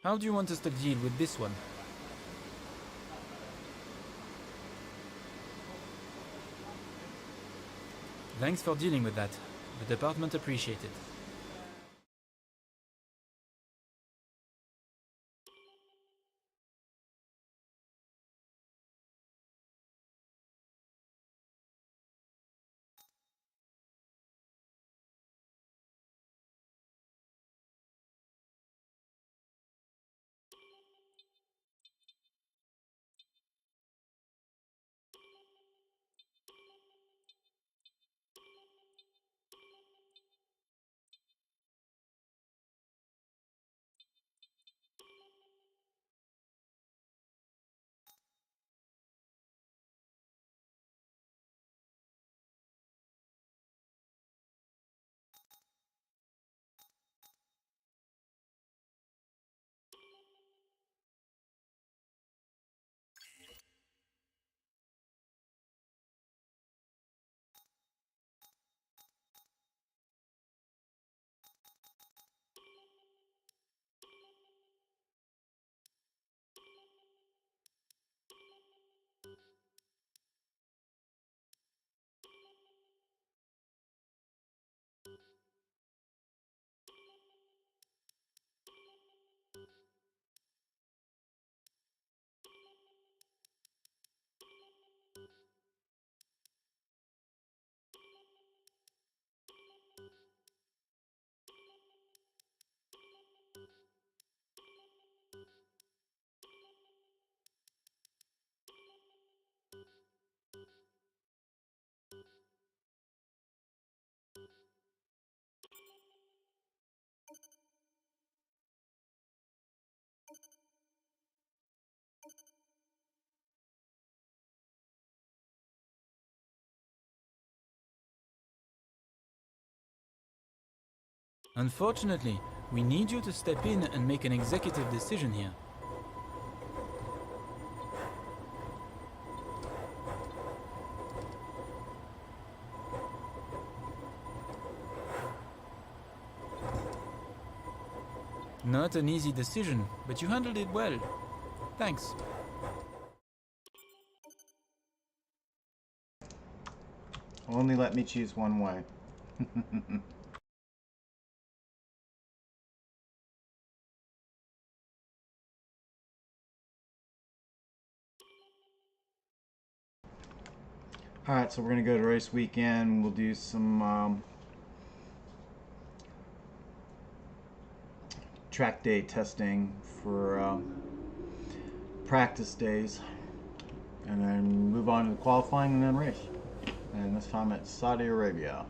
How do you want us to deal with this one? Thanks for dealing with that. The department appreciates it. Unfortunately, we need you to step in and make an executive decision here. Not an easy decision, but you handled it well. Thanks. Only let me choose one way. Alright, so we're going to go to race weekend. We'll do some track day testing for practice days. And then move on to the qualifying and then race. And this time at Saudi Arabia.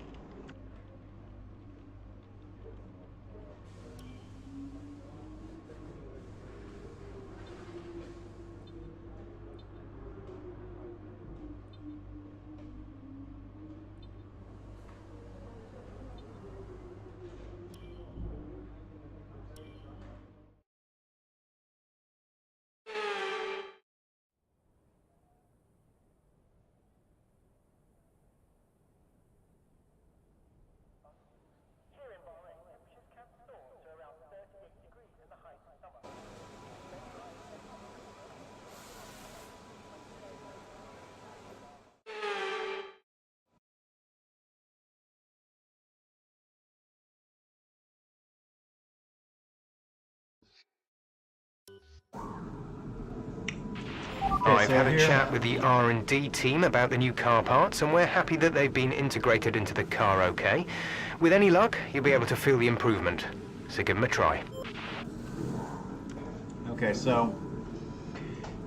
I've had a chat with the R&D team about the new car parts, and we're happy that they've been integrated into the car okay. With any luck, you'll be able to feel the improvement. So give them a try. Okay, so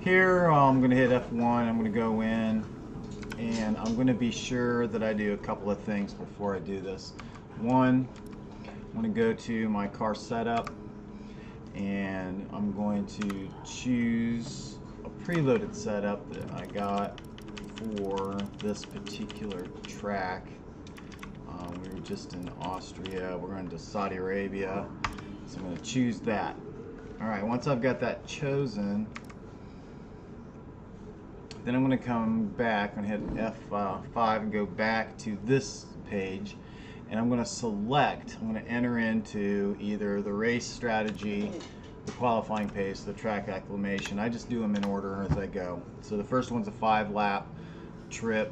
here I'm going to hit F1. I'm going to go in, and I'm going to be sure that I do a couple of things before I do this. One, I'm going to go to my car setup, and I'm going to choose a preloaded setup that I got for this particular track. We were just in Austria. We're going to Saudi Arabia, so I'm going to choose that. Alright, once I've got that chosen, then I'm going to come back and hit F5 and go back to this page, and I'm going to select, I'm going to enter into either the race strategy the qualifying pace, the track acclimation. I just do them in order as I go. So the first one's a 5-lap trip.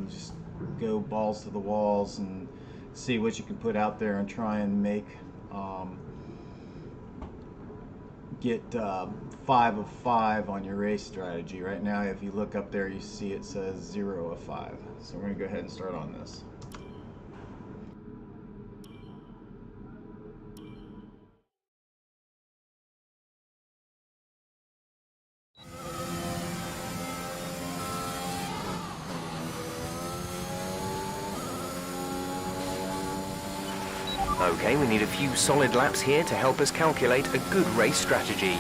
Just go balls to the walls and see what you can put out there and try and make get 5 of 5 on your race strategy. Right now, if you look up there, you see it says 0 of 5. So we're going to go ahead and start on this. Okay, we need a few solid laps here to help us calculate a good race strategy.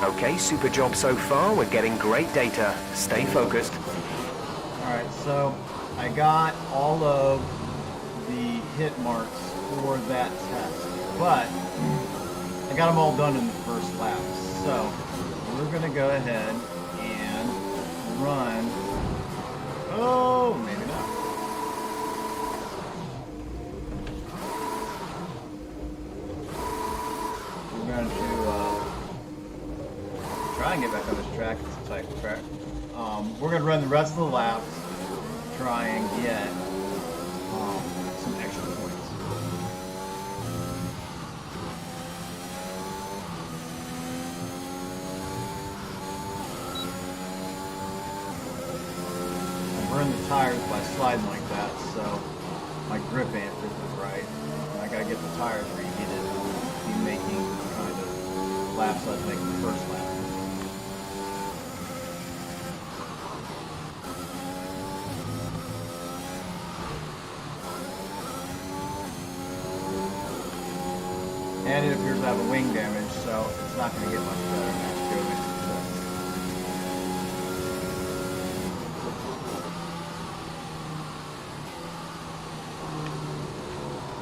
Okay, super job so far. We're getting great data. Stay focused. Alright, so I got all of the hit marks for that test, but I got them all done in the first lap. So we're going to go ahead and run. Oh, maybe not. We're going to try and get back on this track. It's a tight track. We're going to run the rest of the laps, try and get some extra points. I burned the tires by sliding like that, so my grip amp isn't right. And I got to get the tires reheated to be making the kind of laps I was making the first lap. And it appears to have a wing damage, so it's not going to get much better next go into the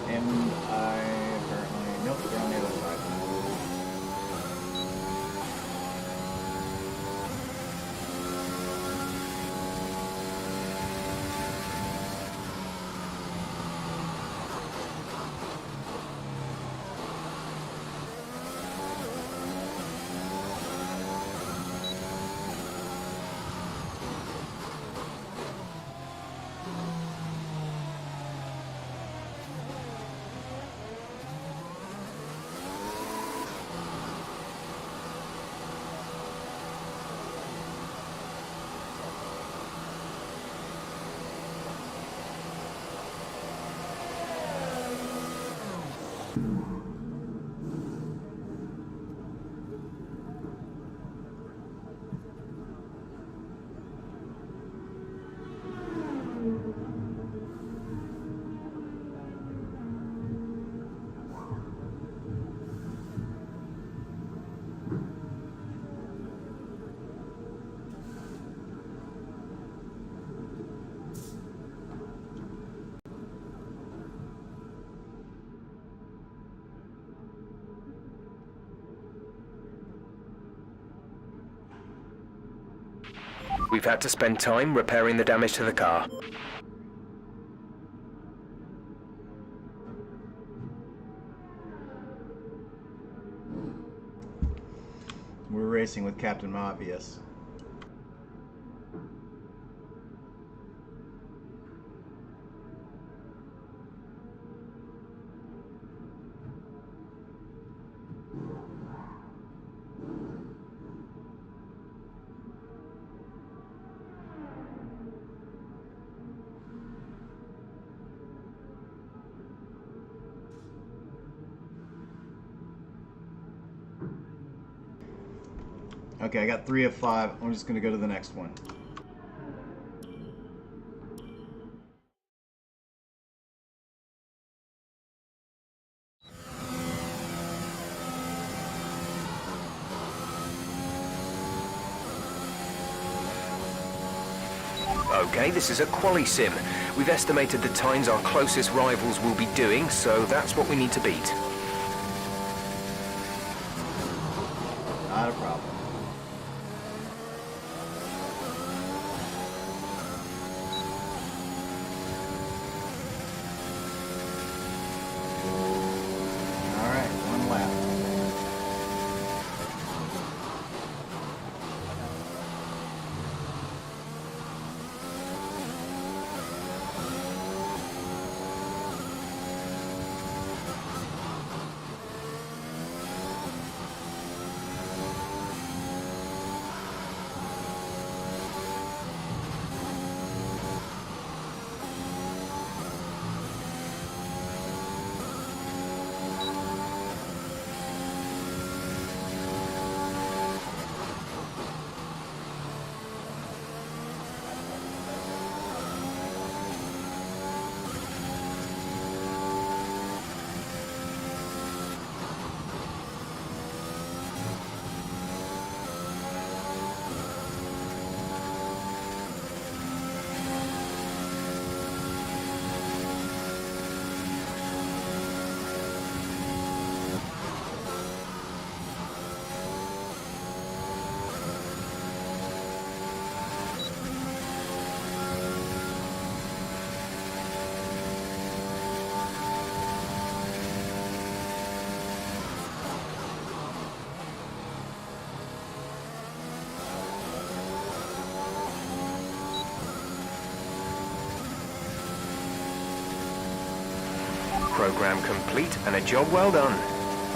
and I apparently, nope, they're on the other side. We've had to spend time repairing the damage to the car. We're racing with Captain Obvious. Okay, I got 3 of 5. I'm just going to go to the next one. Okay, this is a quali sim. We've estimated the times our closest rivals will be doing, so that's what we need to beat. Not a problem. All right, one lap. Program complete and a job well done.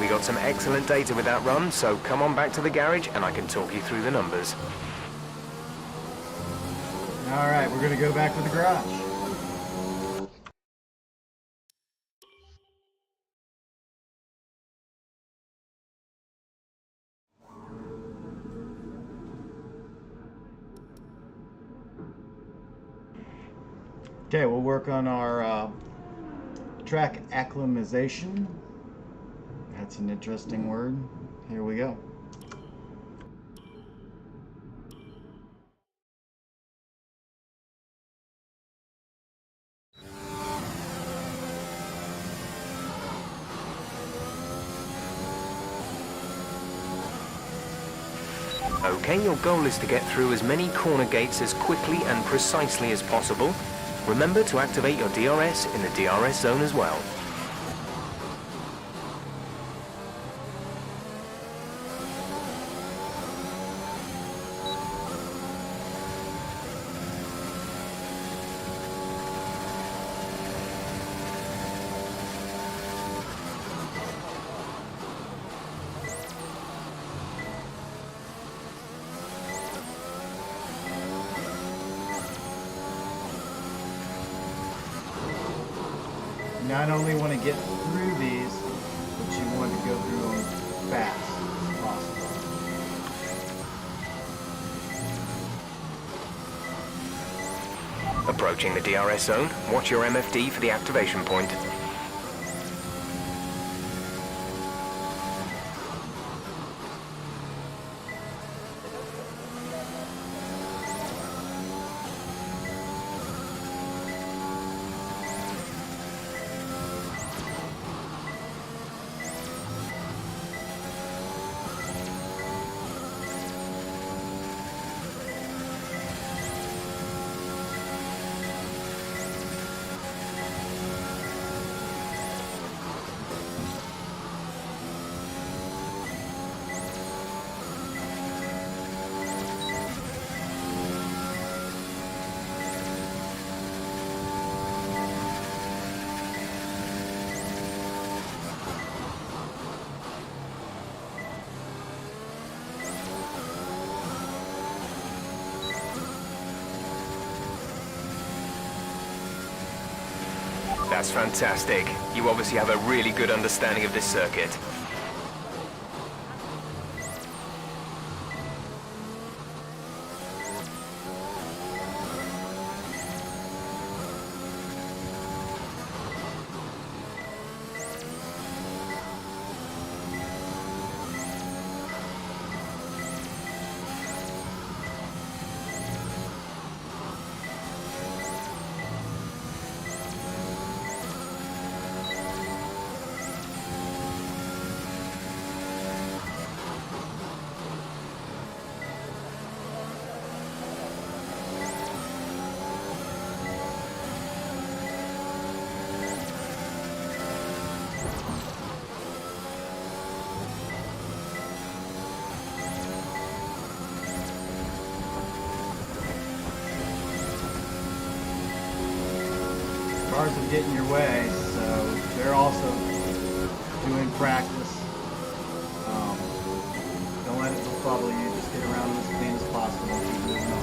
We got some excellent data with that run, so come on back to the garage and I can talk you through the numbers. All right, we're going to go back to the garage. Okay, we'll work on our track acclimatization. That's an interesting word. Here we go. Okay, your goal is to get through as many corner gates as quickly and precisely as possible. Remember to activate your DRS in the DRS zone as well. Not only want to get through these, but you want to go through them fast as possible. Approaching the DRS zone, watch your MFD for the activation point. That's fantastic. You obviously have a really good understanding of this circuit. Cars will get in your way, so they're also doing practice. Don't let it befuddle you. Just get around them as clean as possible and keep moving on.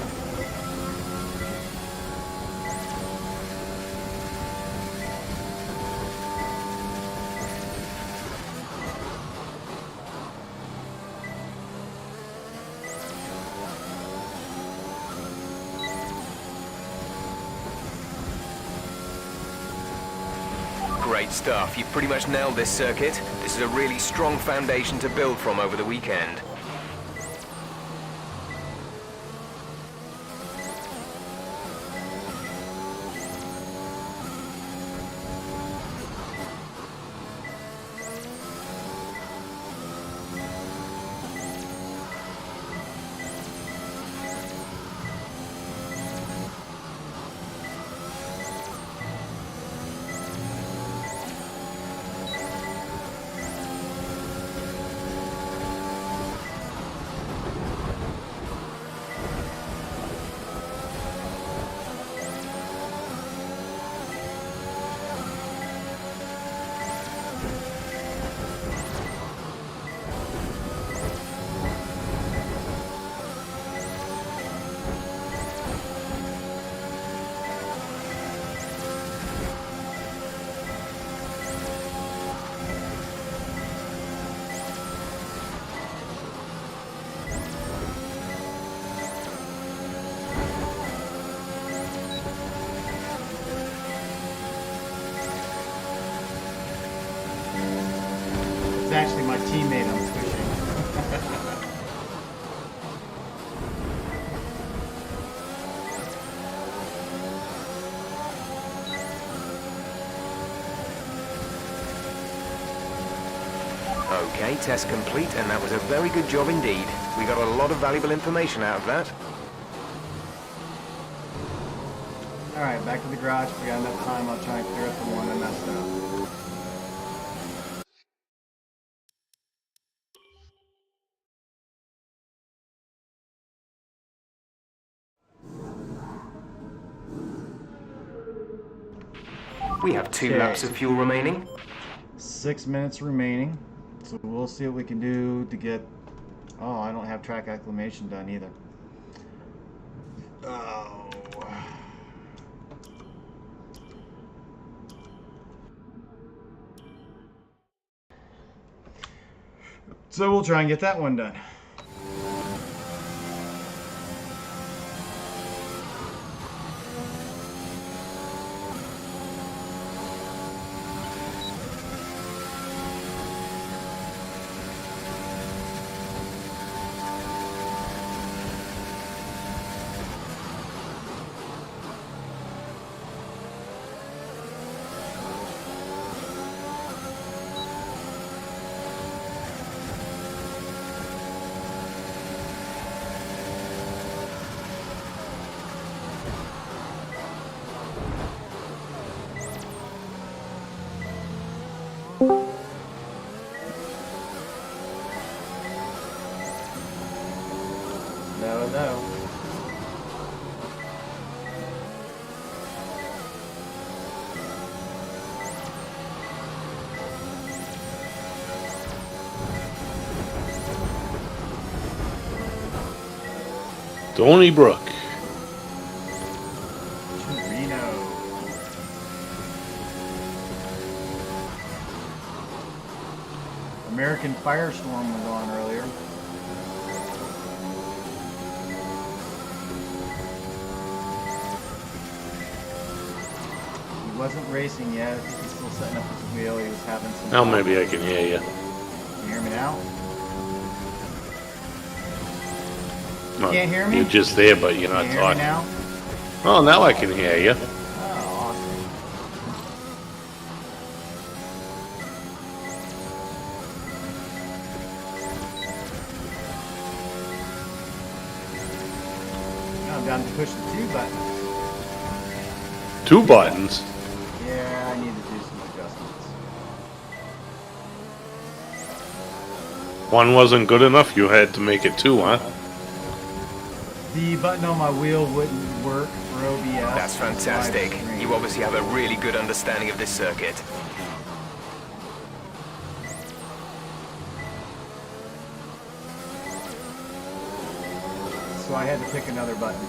Great stuff. You've pretty much nailed this circuit. This is a really strong foundation to build from over the weekend. It's actually my teammate I'm pushing. Okay, test complete, and that was a very good job indeed. We got a lot of valuable information out of that. Alright, back to the garage. If we got enough time, I'll try and clear up the one I messed up. We have 2 Okay. laps of fuel remaining. 6 minutes remaining. So we'll see what we can do to get... Oh, I don't have track acclimation done either. Oh. So we'll try and get that one done. No. Donnybrook. Reno. American Firestorm was on earlier. He wasn't racing yet. He was still setting up his wheel. He was having some... Now maybe I can hear you. Can you hear me now? No, Can't hear me? you're just there, but you're not Can you hear me talking. now? Oh, now I can hear you. Oh, awesome. Now I'm down to push the 2 buttons. 2 buttons. Yeah, I need to do some adjustments. One wasn't good enough. You had to make it 2, huh? The button on my wheel wouldn't work for OBS. That's fantastic. You obviously have a really good understanding of this circuit. So I had to pick another button.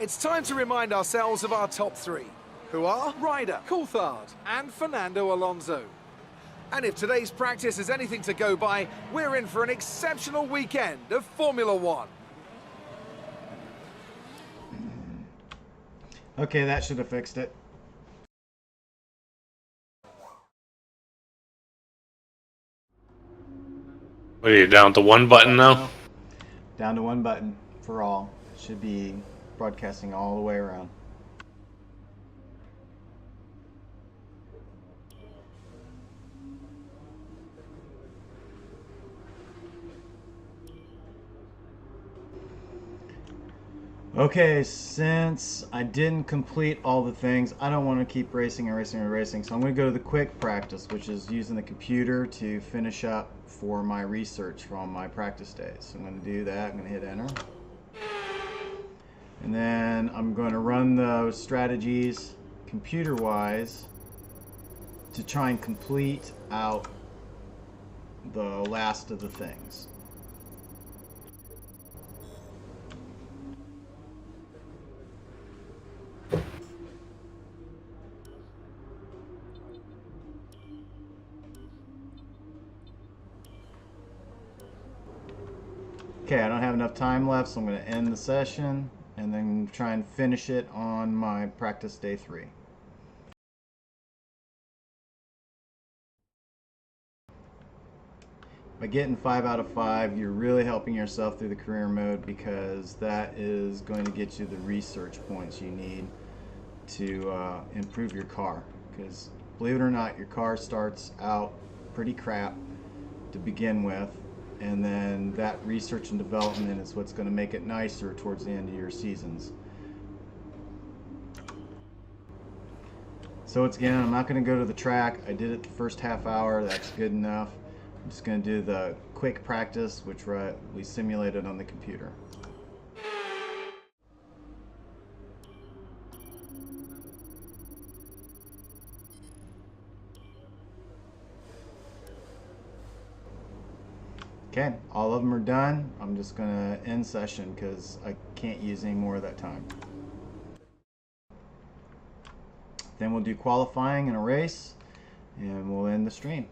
It's time to remind ourselves of our top 3, who are Ryder, Coulthard and Fernando Alonso. And if today's practice is anything to go by, we're in for an exceptional weekend of Formula One. Okay, that should have fixed it. What are you down to 1 button now? Down to 1 button for all. Should be broadcasting all the way around. Okay, since I didn't complete all the things, I don't want to keep racing and racing and racing, so I'm going to go to the quick practice, which is using the computer to finish up for my research from my practice days. So I'm going to do that. I'm going to hit enter. And then I'm going to run those strategies computer-wise to try and complete out the last of the things. Okay, I don't have enough time left, so I'm going to end the session and then try and finish it on my practice day 3. By getting 5 out of 5, you're really helping yourself through the career mode, because that is going to get you the research points you need to improve your car. Because believe it or not, your car starts out pretty crap to begin with, and then that research and development is what's going to make it nicer towards the end of your seasons. So it's, again, I'm not going to go to the track. I did it the first half hour. That's good enough. I'm just going to do the quick practice, which we simulated on the computer. Okay, all of them are done. I'm just going to end session because I can't use any more of that time. Then we'll do qualifying in a race, and we'll end the stream.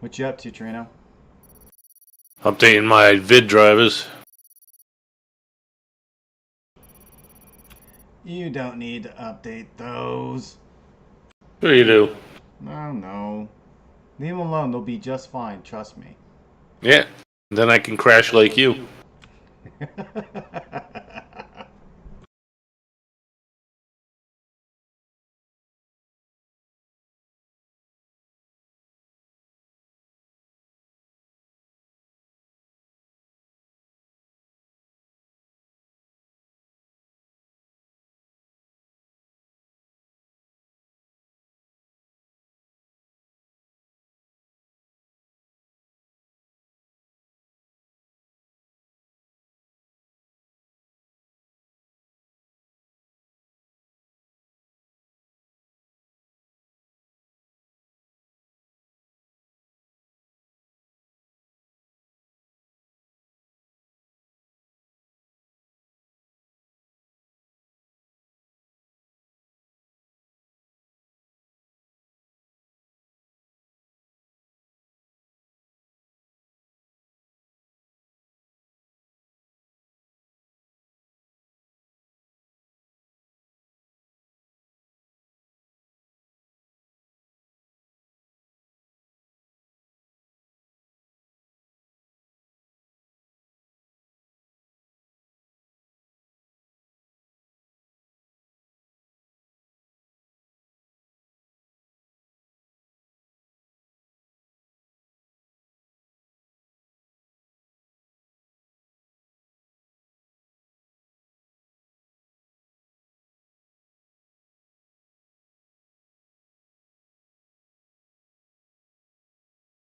What you up to, Trino? Updating my vid drivers. You don't need to update those. Sure you do. No. Leave them alone. They'll be just fine. Trust me. Yeah. Then I can crash like you.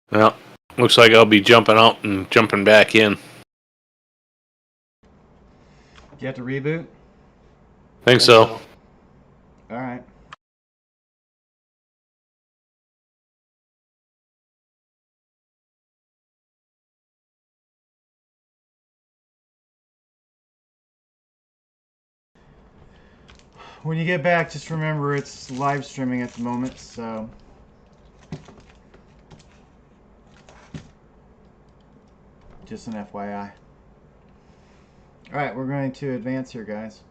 Well, looks like I'll be jumping out and jumping back in. Do you have to reboot? Think so. All right. When you get back, just remember it's live streaming at the moment, so just an FYI. All right, we're going to advance here, guys.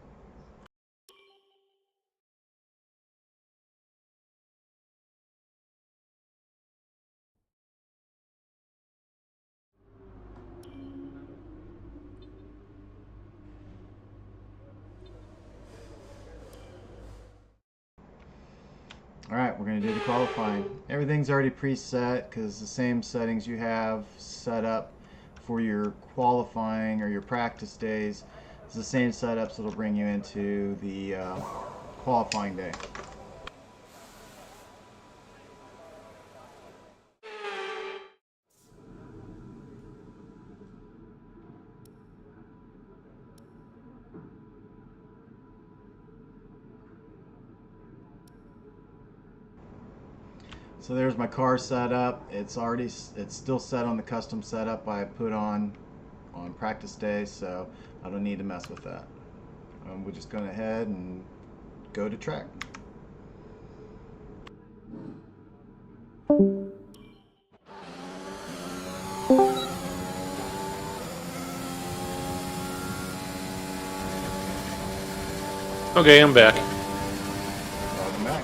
Alright, we're going to do the qualifying. Everything's already preset because the same settings you have set up for your qualifying or your practice days is the same setups that'll bring you into the qualifying day. So there's my car setup. It's still set on the custom setup I put on practice day, so I don't need to mess with that. We're just going ahead and go to track. Okay, I'm back. Welcome back.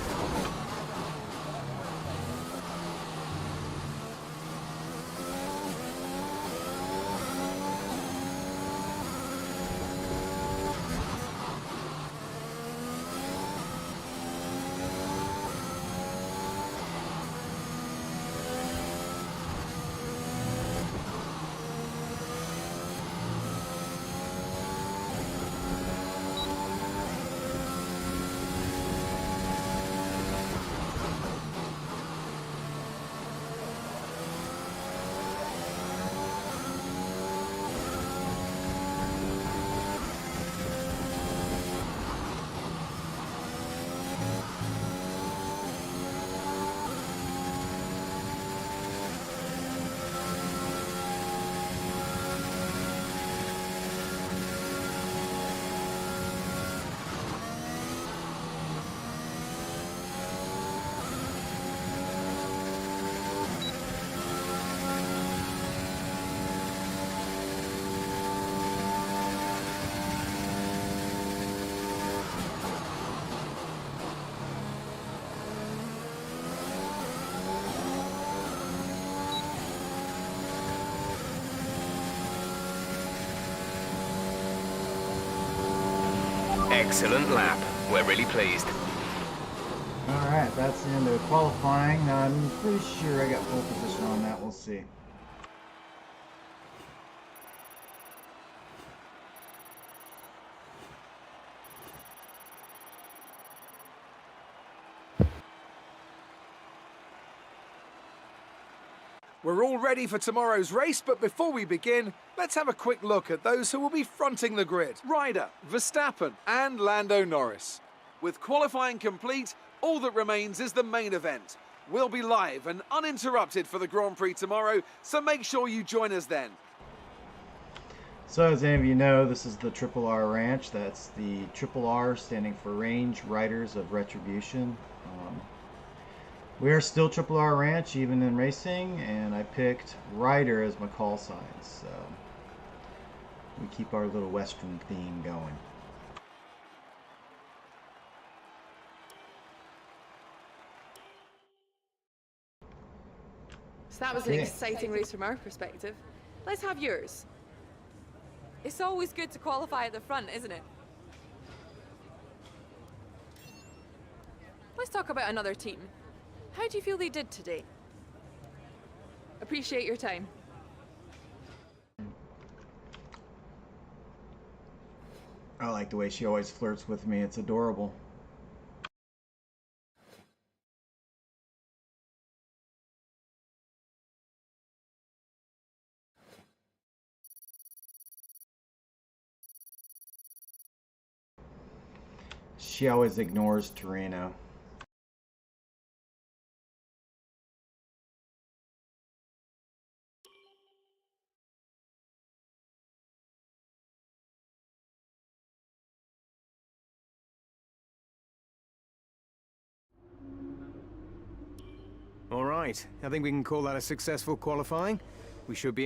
Excellent lap. We're really pleased. Alright, that's the end of qualifying. I'm pretty sure I got pole position on that. We'll see. We're all ready for tomorrow's race, but before we begin, let's have a quick look at those who will be fronting the grid. Ryder, Verstappen and Lando Norris. With qualifying complete, all that remains is the main event. We'll be live and uninterrupted for the Grand Prix tomorrow, so make sure you join us then. So as any of you know, this is the Triple R Ranch. That's the Triple R standing for Range Riders of Retribution. We are still Triple R Ranch even in racing, and I picked Rider as my call sign, so we keep our little Western theme going. So that was an exciting race from our perspective. Let's have yours. It's always good to qualify at the front, isn't it? Let's talk about another team. How do you feel they did today? Appreciate your time. I like the way she always flirts with me. It's adorable. She always ignores Torino. All right, I think we can call that a successful qualifying. We should be...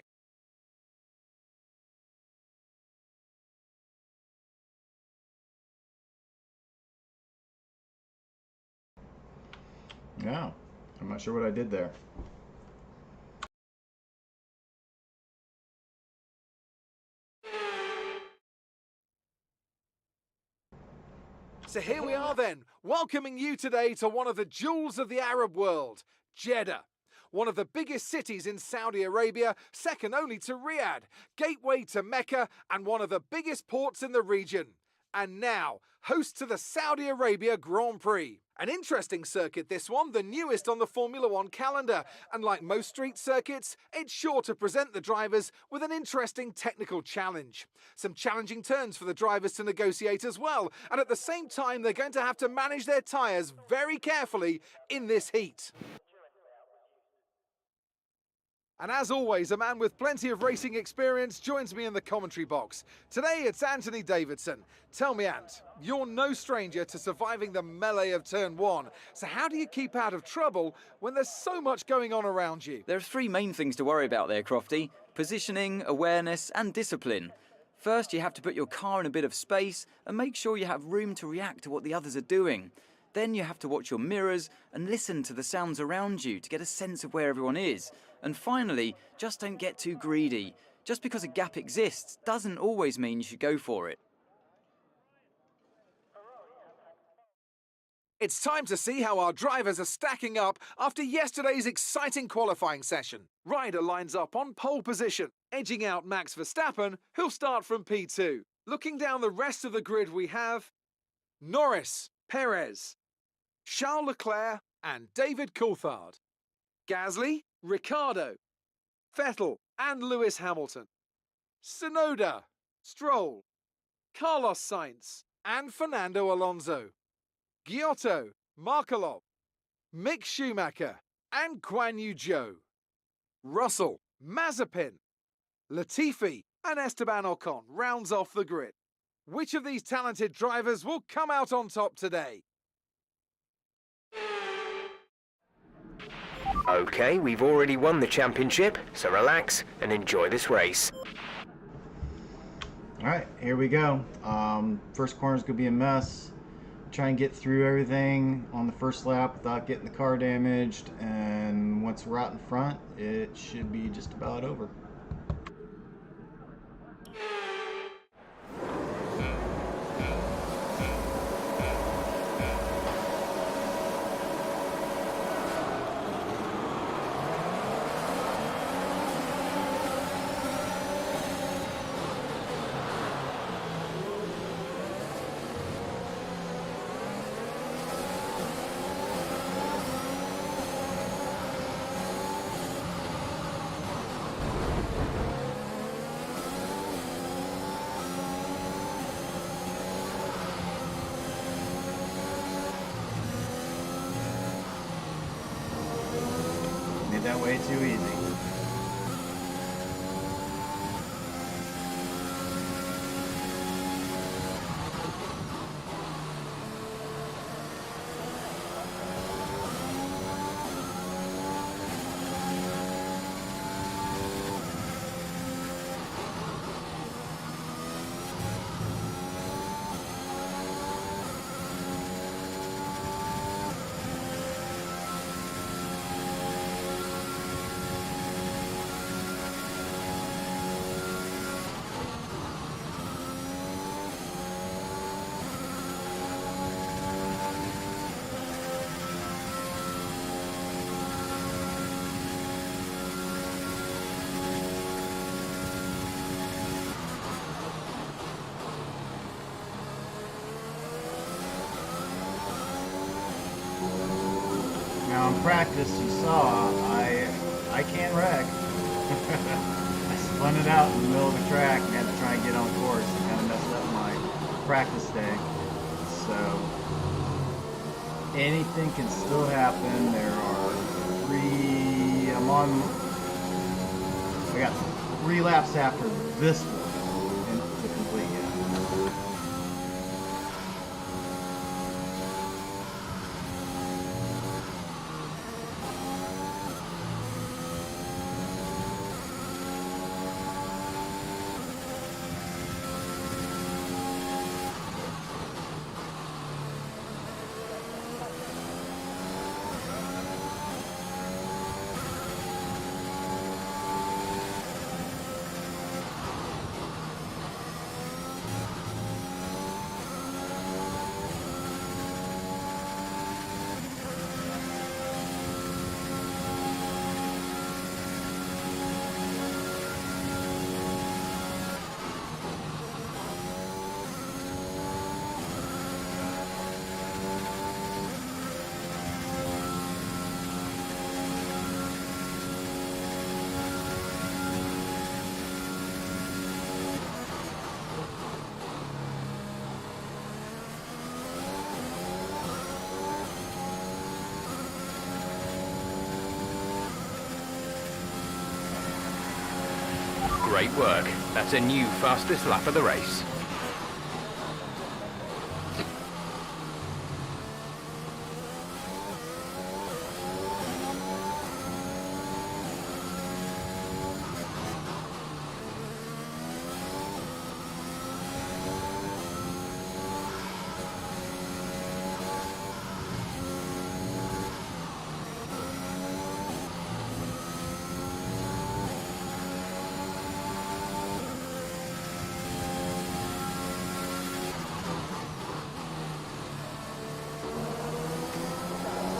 Yeah, I'm not sure what I did there. So here we are then, welcoming you today to one of the jewels of the Arab world, Jeddah. One of the biggest cities in Saudi Arabia, second only to Riyadh, gateway to Mecca, and one of the biggest ports in the region. And now, host to the Saudi Arabia Grand Prix. An interesting circuit, this one, the newest on the Formula One calendar. And like most street circuits, it's sure to present the drivers with an interesting technical challenge. Some challenging turns for the drivers to negotiate as well. And at the same time, they're going to have to manage their tyres very carefully in this heat. And as always, a man with plenty of racing experience joins me in the commentary box. Today, it's Anthony Davidson. Tell me, Ant, you're no stranger to surviving the melee of Turn 1. So how do you keep out of trouble when there's so much going on around you? There are three main things to worry about there, Crofty. Positioning, awareness, and discipline. First, you have to put your car in a bit of space and make sure you have room to react to what the others are doing. Then you have to watch your mirrors and listen to the sounds around you to get a sense of where everyone is. And finally, just don't get too greedy. Just because a gap exists doesn't always mean you should go for it. It's time to see how our drivers are stacking up after yesterday's exciting qualifying session. Ryder lines up on pole position, edging out Max Verstappen, who'll start from P2. Looking down the rest of the grid, we have Norris, Perez, Charles Leclerc and David Coulthard, Gasly, Ricciardo, Vettel and Lewis Hamilton, Tsunoda, Stroll, Carlos Sainz and Fernando Alonso, Giotto, Markelov, Mick Schumacher and Guan Yu Zhou, Russell, Mazepin, Latifi and Esteban Ocon rounds off the grid. Which of these talented drivers will come out on top today? Okay, we've already won the championship, so relax and enjoy this race. All right, here we go. First corner's gonna be a mess. Try and get through everything on the first lap without getting the car damaged, and once we're out in front, it should be just about over. Made that way too easy. Now in practice, you saw, I can't wreck. I spun it out in the middle of the track and had to try and get on course and kind of messed up my practice day. so anything can still happen. There are I got 3 laps after this one to complete yet. Great work. That's a new fastest lap of the race.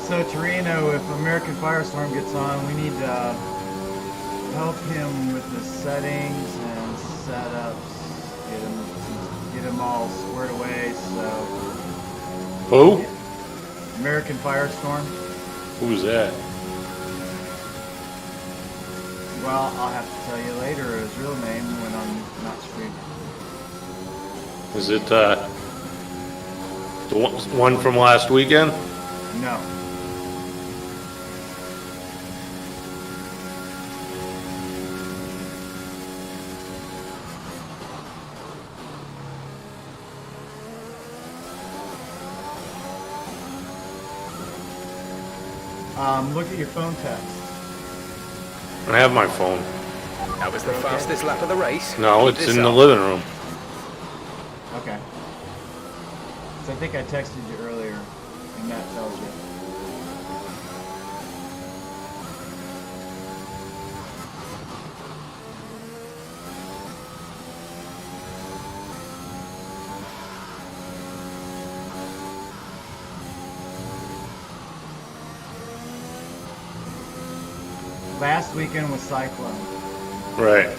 So Torino, if American Firestorm gets on, we need to help him with the settings and setups, get him all squared away. So Who? American Firestorm. Who's that? Well, I'll have to tell you later his real name when I'm not streaming. Is it the one from last weekend? No. Look at your phone text. I have my phone. That was the fastest lap of the race. No, Keep it's this in the up. living room. Okay. So I think I texted you earlier, and that tells you. Last weekend was Cyclone. Right.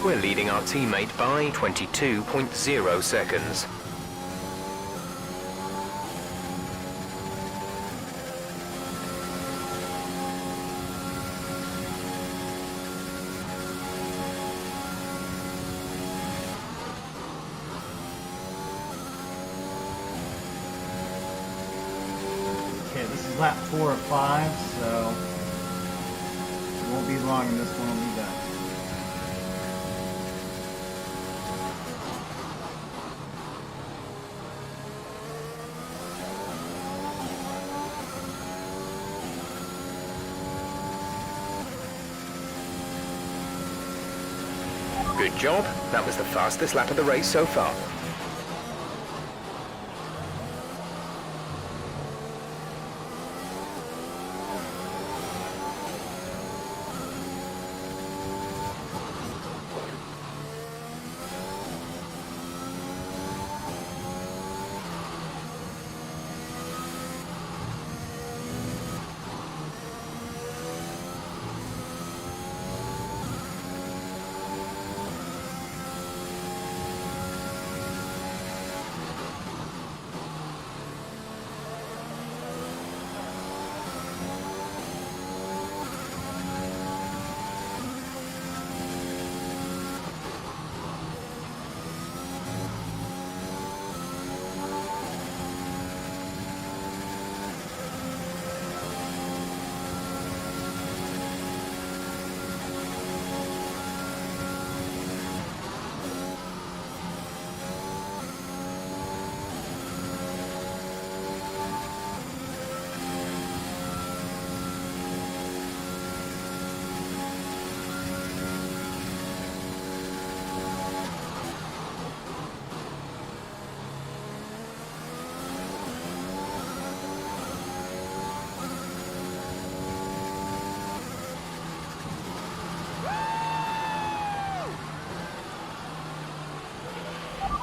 We're leading our teammate by 22.0 seconds. Okay, this is lap 4 of 5, so it won't be long and this one will be done. Good job. That was the fastest lap of the race so far.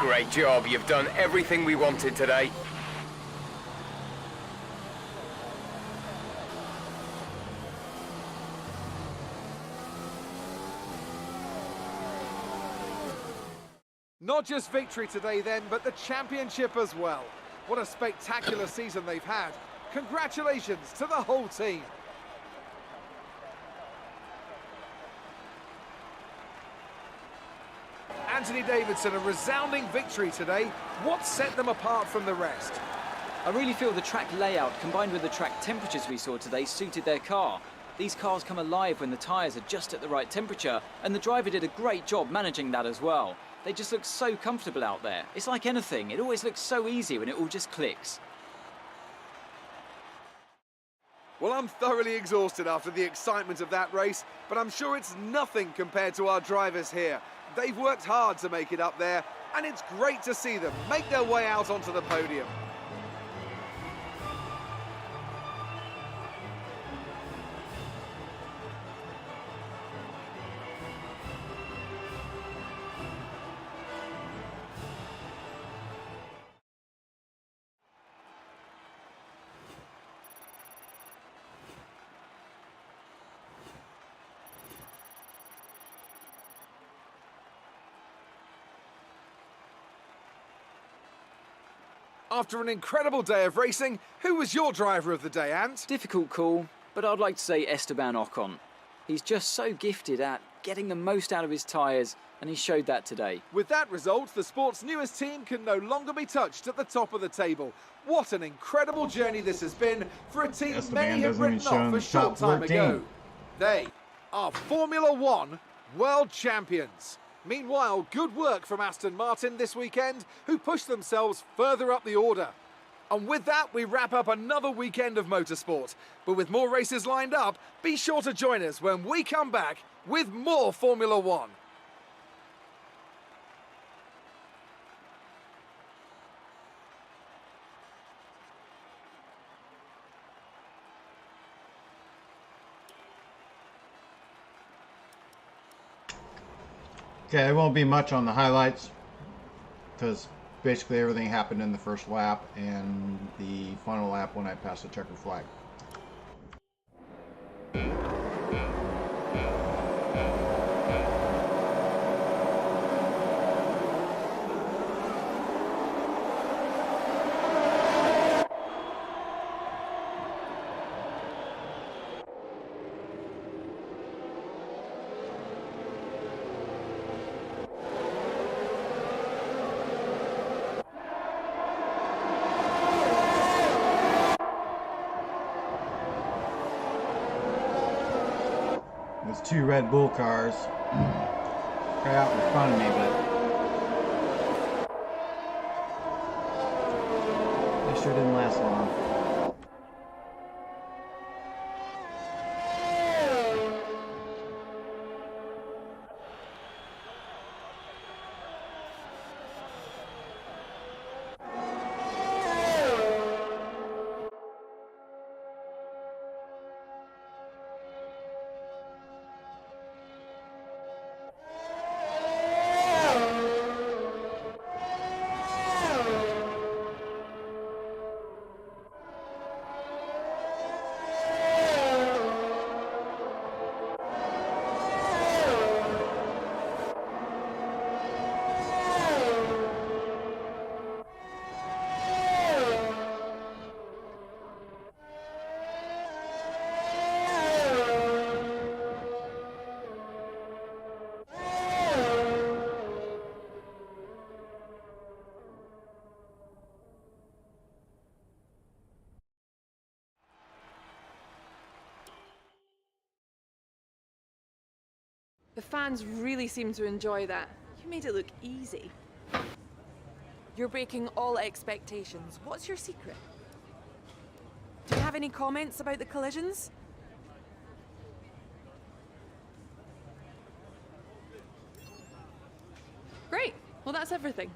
Great job. You've done everything we wanted today. Not just victory today then, but the championship as well. What a spectacular season they've had. Congratulations to the whole team. Anthony Davidson, a resounding victory today. What set them apart from the rest? I really feel the track layout combined with the track temperatures we saw today suited their car. These cars come alive when the tyres are just at the right temperature, and the driver did a great job managing that as well. They just look so comfortable out there. It's like anything, it always looks so easy when it all just clicks. Well, I'm thoroughly exhausted after the excitement of that race, but I'm sure it's nothing compared to our drivers here. They've worked hard to make it up there, and it's great to see them make their way out onto the podium. After an incredible day of racing, who was your driver of the day, Ant? Difficult call, but I'd like to say Esteban Ocon. He's just so gifted at getting the most out of his tyres, and he showed that today. With that result, the sport's newest team can no longer be touched at the top of the table. What an incredible journey this has been for a team many have written off a short time ago. They are Formula One world champions. Meanwhile, good work from Aston Martin this weekend, who pushed themselves further up the order. And with that, we wrap up another weekend of motorsport. But with more races lined up, be sure to join us when we come back with more Formula One. Okay, there won't be much on the highlights because basically everything happened in the first lap and the final lap when I passed the checker flag. There's two Red Bull cars right out in front of me, but they sure didn't last long. The fans really seem to enjoy that. You made it look easy. You're breaking all expectations. What's your secret? Do you have any comments about the collisions? Great. Well, that's everything.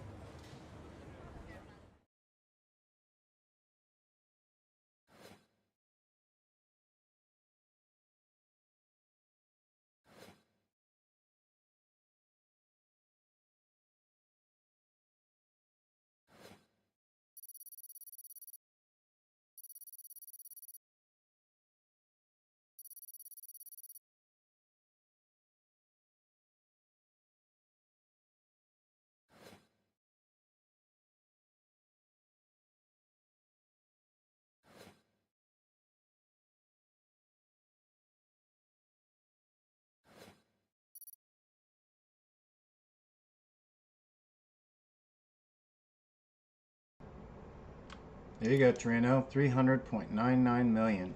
There you go, Torino. 300.99 million.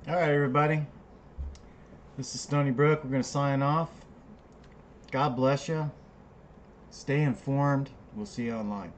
All right, everybody. This is Stony Brook. We're going to sign off. God bless you. Stay informed. We'll see you online.